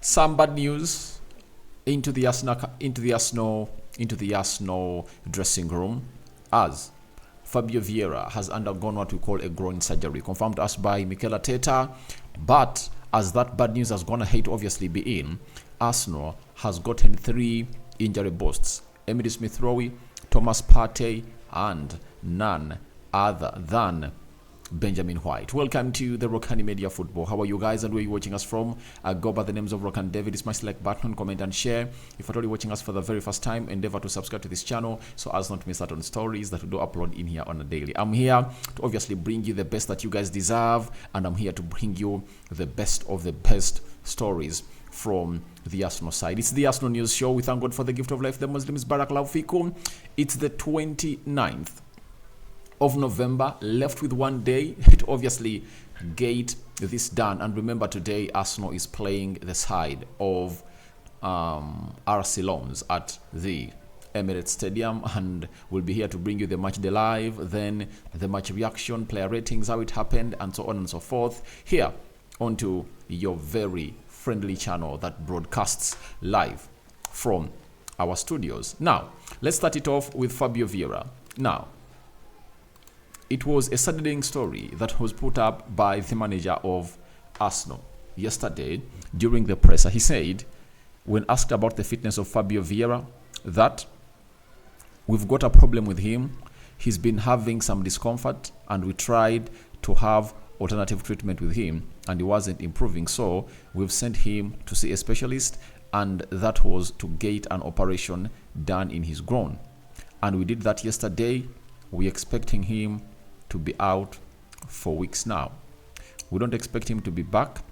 Some bad news into the Arsenal dressing room, as Fabio Vieira has undergone what we call a groin surgery, confirmed to us by Mikel Arteta. But as that bad news has gone ahead to obviously be in, Arsenal has gotten 3 injury bursts: Emily Smith-Rowe, Thomas Partey, and none other than Benjamin White. Welcome to the Rokani Media Football. How are you guys and where are you watching us from? Go by the names of Rokani David. It's my select button, comment and share. If you're already watching us for the very first time, endeavor to subscribe to this channel so as not to miss out on stories that we do upload in here on a daily. I'm here to obviously bring you the best that you guys deserve, and I'm here to bring you the best of the best stories from the Arsenal side. It's the Arsenal News Show. We thank God for the gift of life. The Muslims Barakallahu Fikum. It's the 29th of November, left with 1 day to obviously get this done. And remember, today Arsenal is playing the side of RC Lons at the Emirates Stadium, and we'll be here to bring you the match day live, then the match reaction, player ratings, how it happened, and so on and so forth, here onto your very friendly channel that broadcasts live from our studios. Now, let's start it off with Fabio Vieira. Now, it was a saddening story that was put up by the manager of Arsenal yesterday during the presser. He said, when asked about the fitness of Fabio Vieira, that we've got a problem with him. He's been having some discomfort, and we tried to have alternative treatment with him, and he wasn't improving. So we've sent him to see a specialist, and that was to get an operation done in his groin. And we did that yesterday. We're expecting him to be out for weeks now. We don't expect him to be back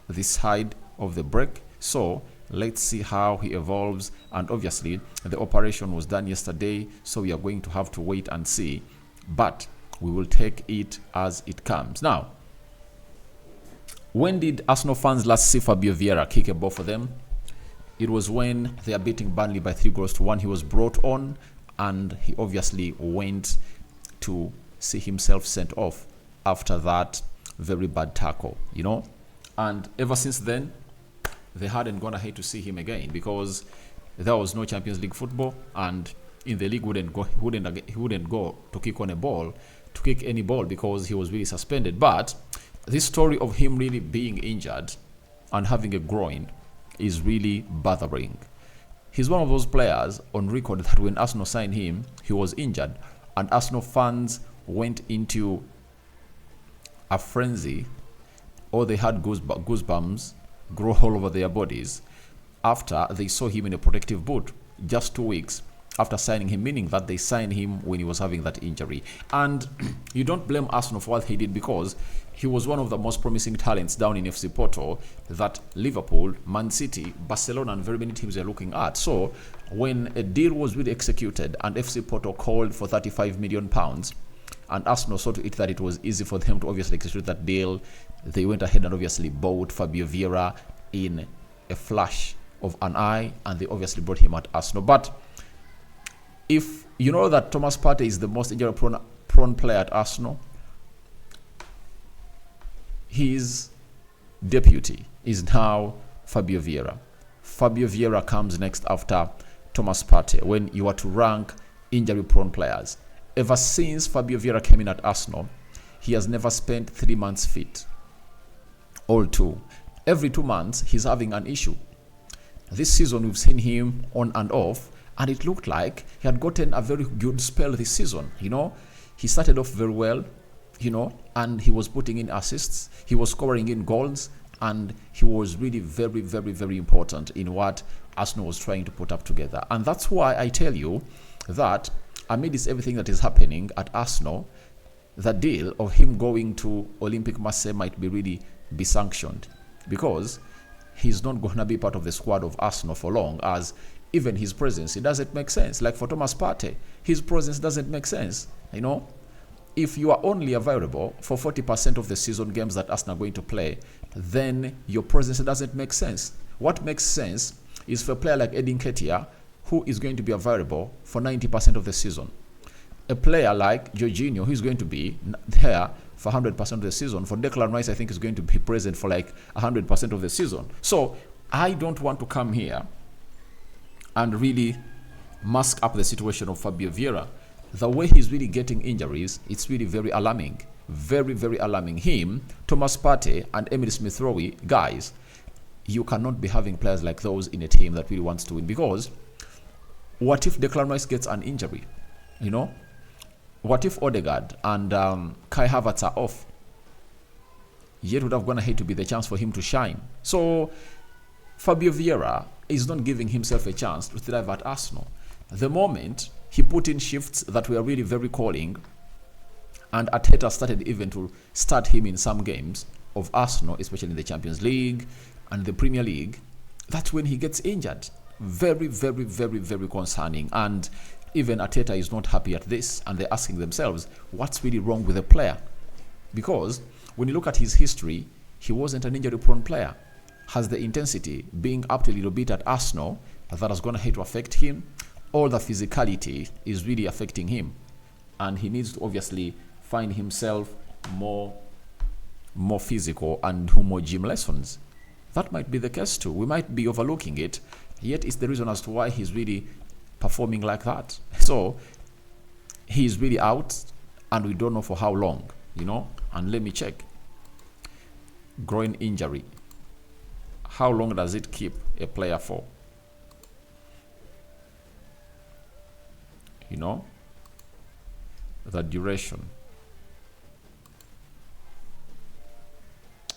this side of the break. So let's see how he evolves. And obviously the operation was done yesterday, so we are going to have to wait and see, but we will take it as it comes. Now, when did Arsenal fans last see Fabio Vieira kick a ball for them? It was when they are beating Burnley by 3-1. He was brought on, and he obviously went to see himself sent off after that very bad tackle, and ever since then they hadn't gone ahead to see him again, because there was no Champions League football, and in the league he wouldn't go to kick any ball because he was really suspended. But this story of him really being injured and having a groin is really bothering. He's one of those players on record that when Arsenal signed him, he was injured, and Arsenal fans went into a frenzy, or they had goosebumps grow all over their bodies after they saw him in a protective boot just 2 weeks after signing him, meaning that they signed him when he was having that injury. And you don't blame Arsenal for what he did, because he was one of the most promising talents down in FC Porto that Liverpool, Man City, Barcelona, and very many teams are looking at. So when a deal was really executed and FC Porto called for £35 million, and Arsenal saw to it that it was easy for them to obviously execute that deal, they went ahead and obviously bought Fabio Vieira in a flash of an eye, and they obviously brought him at Arsenal. But if you know that Thomas Partey is the most injury prone player at Arsenal, his deputy is now Fabio Vieira. Fabio Vieira comes next after Thomas Partey when you are to rank injury prone players. Ever since Fabio Vieira came in at Arsenal, he has never spent 3 months fit. All 2. Every 2 months, he's having an issue. This season, we've seen him on and off, and it looked like he had gotten a very good spell this season. He started off very well, and he was putting in assists, he was scoring in goals, and he was really very, very, very important in what Arsenal was trying to put up together. And that's why I tell you that amidst everything that is happening at Arsenal, the deal of him going to Olympic Marseille might be sanctioned, because he's not going to be part of the squad of Arsenal for long, as even his presence, it doesn't make sense. Like for Thomas Partey, his presence doesn't make sense. If you are only available for 40% of the season games that Arsenal are going to play, then your presence doesn't make sense. What makes sense is for a player like Edin Ketia, who is going to be available for 90% of the season. A player like Jorginho, who is going to be there for 100% of the season. For Declan Rice, I think he's going to be present for like 100% of the season. So I don't want to come here and really mask up the situation of Fabio Vieira. The way he's really getting injuries, it's really very alarming. Very, very alarming. Him, Thomas Partey, and Emile Smith-Rowe, guys, you cannot be having players like those in a team that really wants to win. Because what if Declan Rice gets an injury? You know? What if Odegaard and Kai Havertz are off? Yet would have gone ahead to be the chance for him to shine. So Fabio Vieira is not giving himself a chance to thrive at Arsenal. The moment he put in shifts that were really very calling, and Arteta started even to start him in some games of Arsenal, especially in the Champions League and the Premier League, that's when he gets injured. Very, very, very, very concerning. And even Arteta is not happy at this, and they're asking themselves, what's really wrong with the player? Because when you look at his history, he wasn't an injury-prone player. Has the intensity being up to a little bit at Arsenal that has gone ahead to affect him? All the physicality is really affecting him, and he needs to obviously find himself more physical and do more gym lessons. That might be the case too. We might be overlooking it, yet it's the reason as to why he's really performing like that. So he's really out, and we don't know for how long, you know. And let me check. Groin injury. How long does it keep a player for? You know, the duration.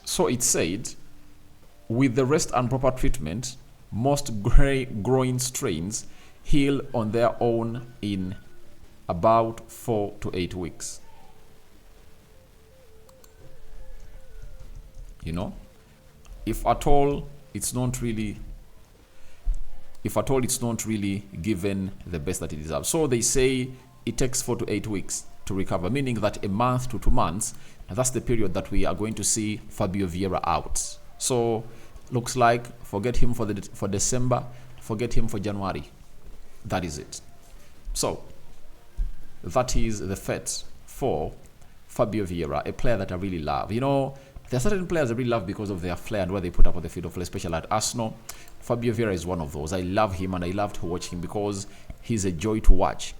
So it said, with the rest and proper treatment, most groin strains heal on their own in about 4 to 8 weeks. You know, if at all it's not really given the best that it deserves. So they say it takes 4 to 8 weeks to recover, meaning that a month to 2 months, and that's the period that we are going to see Fabio Vieira out. So looks like forget him for December, forget him for January. That is it. So that is the fate for Fabio Vieira, a player that I really love. You know, there are certain players I really love because of their flair and what they put up on the field of play, especially at Arsenal. Fabio Vieira is one of those. I love him, and I love to watch him because he's a joy to watch.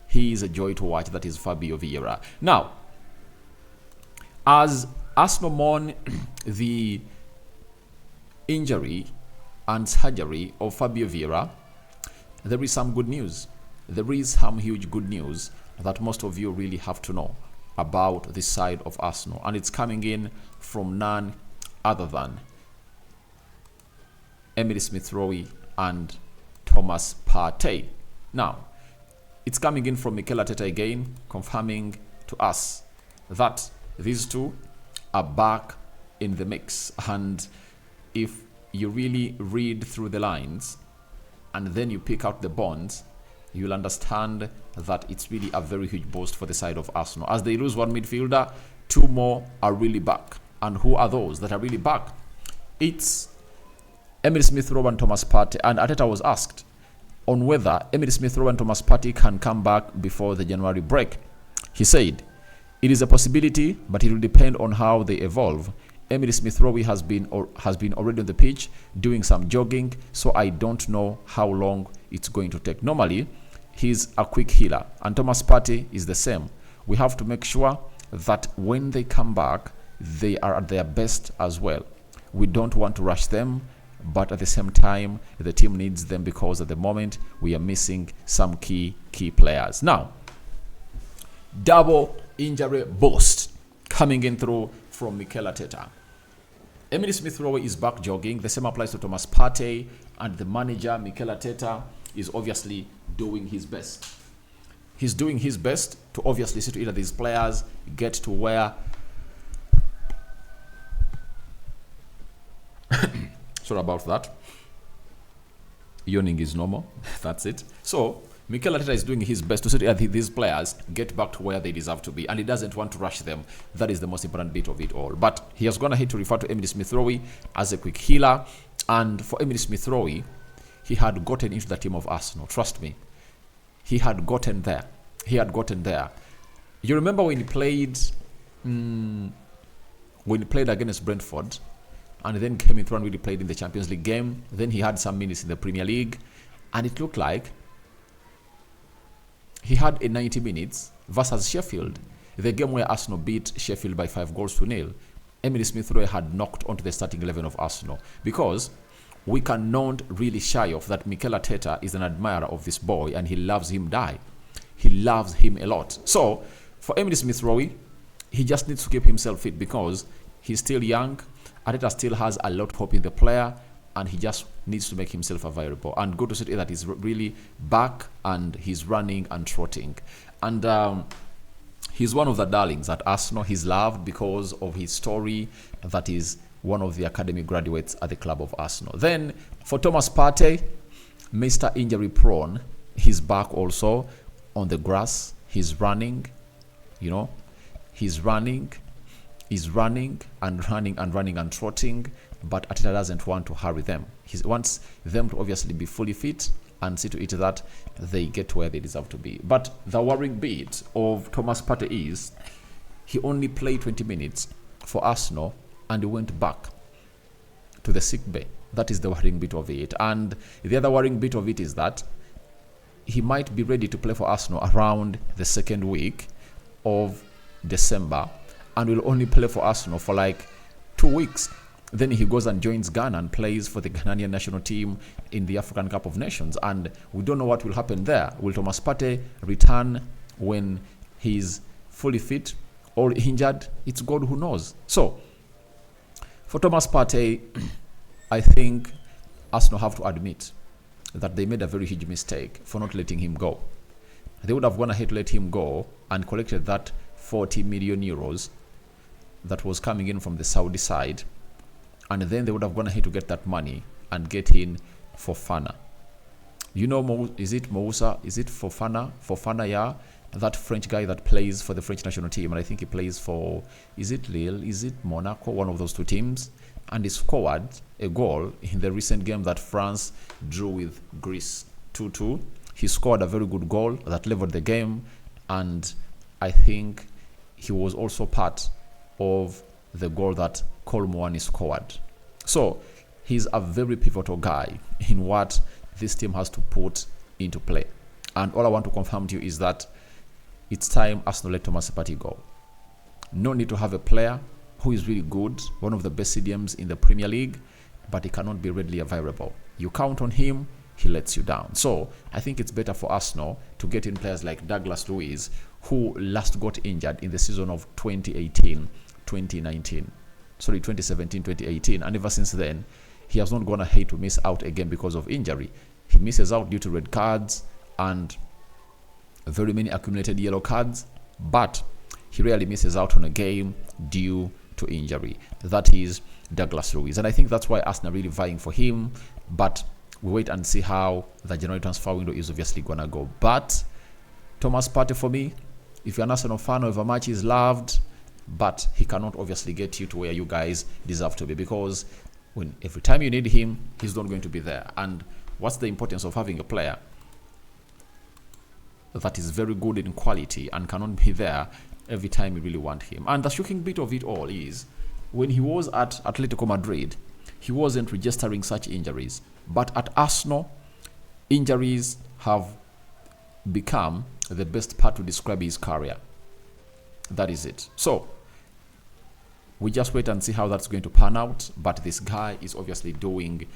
He is a joy to watch. That is Fabio Vieira. Now, as Arsenal mourn the injury and surgery of Fabio Vieira, there is some good news. There is some huge good news that most of you really have to know about this side of Arsenal, and it's coming in from none other than Emile Smith-Rowe and Thomas Partey. Now, it's coming in from Mikel Arteta again, confirming to us that these two are back in the mix. And if you really read through the lines and then you pick out the bonds, you'll understand that it's really a very huge boost for the side of Arsenal. As they lose one midfielder, 2 more are really back. And who are those that are really back? It's Emile Smith-Rowe and Thomas Partey. And Arteta was asked on whether Emile Smith-Rowe and Thomas Partey can come back before the January break. He said, it is a possibility, but it will depend on how they evolve. Emile Smith-Rowe has been already on the pitch doing some jogging, so I don't know how long it's going to take. Normally, he's a quick healer, and Thomas Partey is the same. We have to make sure that when they come back, they are at their best as well. We don't want to rush them, but at the same time, the team needs them because at the moment, we are missing some key players. Now, double injury boost coming in through from Mikel Arteta. Emile Smith-Rowe is back jogging. The same applies to Thomas Partey, and the manager, Mikel Arteta, is obviously doing his best. He's doing his best to obviously see to either these players get to where sorry about that. Yawning is normal. That's it. So Mikel Arteta is doing his best to see that these players get back to where they deserve to be, and he doesn't want to rush them. That is the most important bit of it all. But he has gone ahead to refer to Emile Smith-Rowe as a quick healer, and for Emile Smith-Rowe, he had gotten into the team of Arsenal. Trust me, he had gotten there. You remember when he played when he played against Brentford, and then came into and really played in the Champions League game. Then he had some minutes in the Premier League, and it looked like he had a 90 minutes versus Sheffield, the game where Arsenal beat Sheffield by 5-0. Emily Smith-Rowe had knocked onto the starting 11 of Arsenal, because we cannot really shy off that Mikel Arteta is an admirer of this boy and he loves him die. He loves him a lot. So for Emily Smith-Rowe, he just needs to keep himself fit because he's still young. Arteta still has a lot of hope in the player, and he just needs to make himself available. And good to see that he's really back and he's running and trotting. And he's one of the darlings at Arsenal. He's loved because of his story, that is one of the academy graduates at the club of Arsenal. Then for Thomas Partey, Mr. Injury Prone, he's back also on the grass. He's running, he's running and trotting, but Arteta doesn't want to hurry them. He wants them to obviously be fully fit and see to it that they get to where they deserve to be. But the worrying bit of Thomas Partey is he only played 20 minutes for Arsenal and he went back to the sick bay. That is the worrying bit of it. And the other worrying bit of it is that he might be ready to play for Arsenal around the second week of December, and will only play for Arsenal for like 2 weeks. Then he goes and joins Ghana and plays for the Ghanaian national team in the African Cup of Nations. And we don't know what will happen there. Will Thomas Partey return when he's fully fit or injured? It's God who knows. So, for Thomas Partey, I think Arsenal have to admit that they made a very huge mistake for not letting him go. They would have gone ahead to let him go and collected that 40 million euros that was coming in from the Saudi side, and then they would have gone ahead to get that money and get in Fofana. Is it Moussa? Is it Fofana? Fofana, yeah. That French guy that plays for the French national team, and I think he plays for, is it Lille? Is it Monaco? One of those two teams. And he scored a goal in the recent game that France drew with Greece 2-2. He scored a very good goal that leveled the game, and I think he was also part of the goal that Kolo Muani scored. So he's a very pivotal guy in what this team has to put into play. And all I want to confirm to you is that it's time Arsenal let Thomas Partey go. No need to have a player who is really good, one of the best CDMs in the Premier League, but he cannot be readily available. You count on him, he lets you down. So I think it's better for Arsenal to get in players like Douglas Luiz, who last got injured in the season of 2017-2018. And ever since then, he has not gone ahead to miss out again because of injury. He misses out due to red cards and very many accumulated yellow cards, but he rarely misses out on a game due to injury. That is Douglas Luiz. And I think that's why Arsenal are really vying for him, but we wait and see how the January transfer window is obviously going to go. But Thomas Partey, for me, if you're an Arsenal fan, or if a match is loved, but he cannot obviously get you to where you guys deserve to be, because when every time you need him, he's not going to be there. And what's the importance of having a player that is very good in quality and cannot be there every time you really want him? And the shocking bit of it all is, when he was at Atletico Madrid, he wasn't registering such injuries. But at Arsenal, injuries have become the best part to describe his career. That is it. So we just wait and see how that's going to pan out. But this guy is obviously doing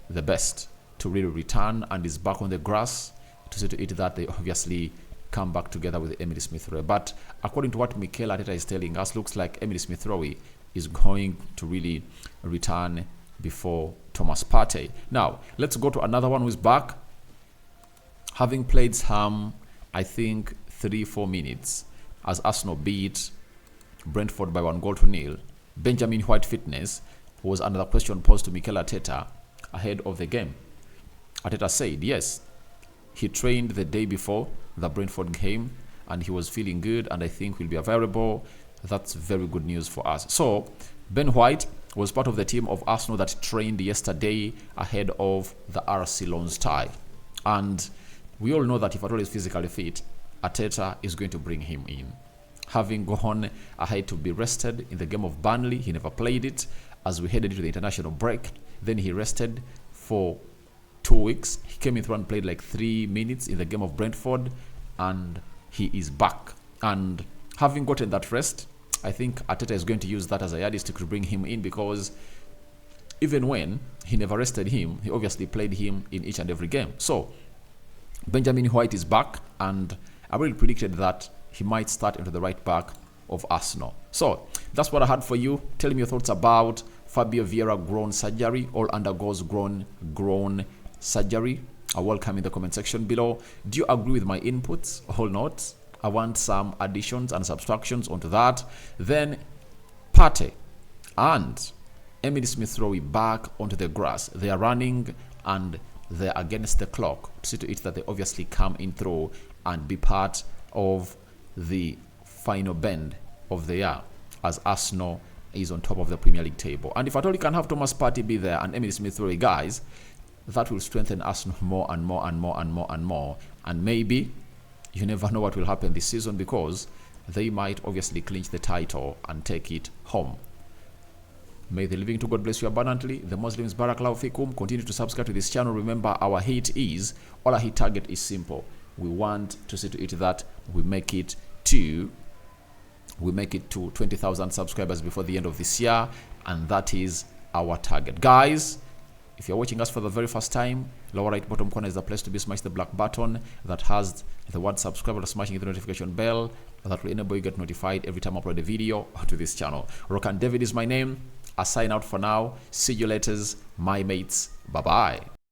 the best to really return and is back on the grass to see to it that they obviously come back together with Emily Smith-Rowe. But according to what Mikel Arteta is telling us, looks like Emily Smith-Rowe is going to really return before Thomas Partey. Now, let's go to another one who's back. Having played some, I think, 3-4 minutes as Arsenal beat Brentford by 1-0. Benjamin White fitness was another question posed to Mikel Arteta ahead of the game. Arteta said, yes, he trained the day before the Brentford game and he was feeling good, and I think will be available. That's very good news for us. So, Ben White was part of the team of Arsenal that trained yesterday ahead of the RC Lens tie. And we all know that if at all is physically fit, Arteta is going to bring him in. having gone ahead to be rested in the game of Burnley. He never played it as we headed into the international break. Then he rested for 2 weeks. He came in through and played like 3 minutes in the game of Brentford, and he is back. And having gotten that rest, I think Arteta is going to use that as a yardstick to bring him in, because even when he never rested him, he obviously played him in each and every game. So Benjamin White is back, and I really predicted that he might start into the right back of Arsenal. So that's what I had for you. Tell me your thoughts about Fabio Vieira groin surgery. All undergoes groin surgery. I welcome in the comment section below. Do you agree with my inputs or not? I want some additions and subtractions onto that. Then Partey and Emile Smith-Rowe back onto the grass. They are running and they're against the clock. See to it that they obviously come in through and be part of the final bend of the year, as Arsenal is on top of the Premier League table. And if at all you can have Thomas Partey be there and Emile Smith-Rowe, guys, that will strengthen Arsenal more and more and more and more and more. And maybe you never know what will happen this season, because they might obviously clinch the title and take it home. May the living to God bless you abundantly. The Muslims, Barakallahu Fikum. Continue to subscribe to this channel. Remember, our hit target is simple. We want to see to it that we make it to 20,000 subscribers before the end of this year, and that is our target. Guys, if you're watching us for the very first time, lower right bottom corner is the place to be. Smash the black button that has the word subscribe, or smashing the notification bell that will enable you get notified every time I upload a video to this channel. Rokani David is my name. I sign out for now. See you later, my mates. Bye bye.